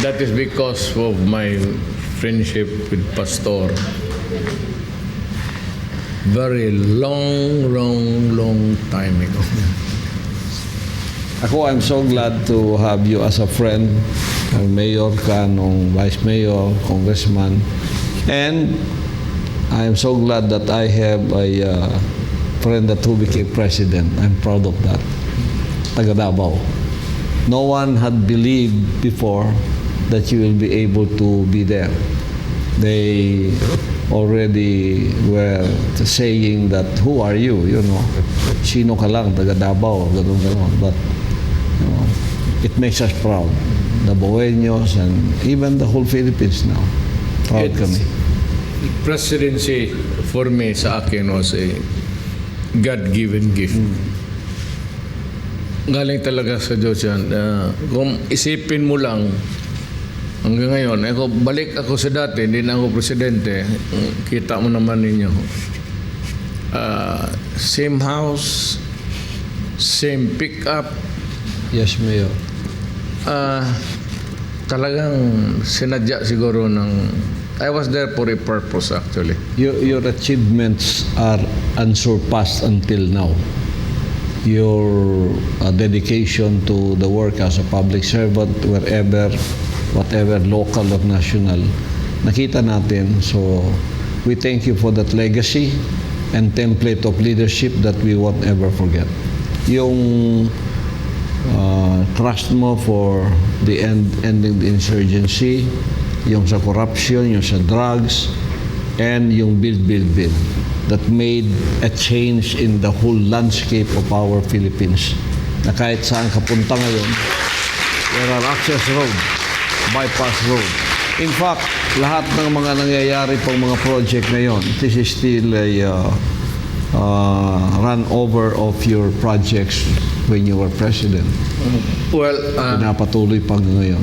That is because of my friendship with Pastor. Very long time ago. Ako, I'm so glad to have you as a friend. Mayor ka, nung Vice Mayor, Congressman. And I am so glad that I have a friend that who became President. I'm proud of that. Taga Davao. No one had believed before that you will be able to be there. They already were saying that, who are you? You know, sino ka lang, taga Davao, gano'n. But, you know, it makes us proud. The Boeños and even the whole Philippines now. Proud kami. Presidency for me sa akin was a God-given gift. Galing talaga sa Diyos yan. Kung isipin mo lang, hanggang ngayon, balik ako sa dati, hindi na ako presidente. Kita mo naman ninyo. Same house, same pick-up. Yes, Mayor. Talagang sinadya siguro ng... I was there for a purpose actually. Your achievements are unsurpassed until now. Your dedication to the work as a public servant, wherever, whatever, local or national, nakita natin. So, we thank you for that legacy and template of leadership that we won't ever forget. Yung trust mo for the ending the insurgency, yung sa corruption, yung sa drugs, and yung build that made a change in the whole landscape of our Philippines. Na kahit saan kapunta ngayon, there are access road, bypass road. In fact, lahat ng mga nangyayari pang mga project ngayon, this is still a run over of your projects when you were president. Well, pinapatuloy pang ngayon.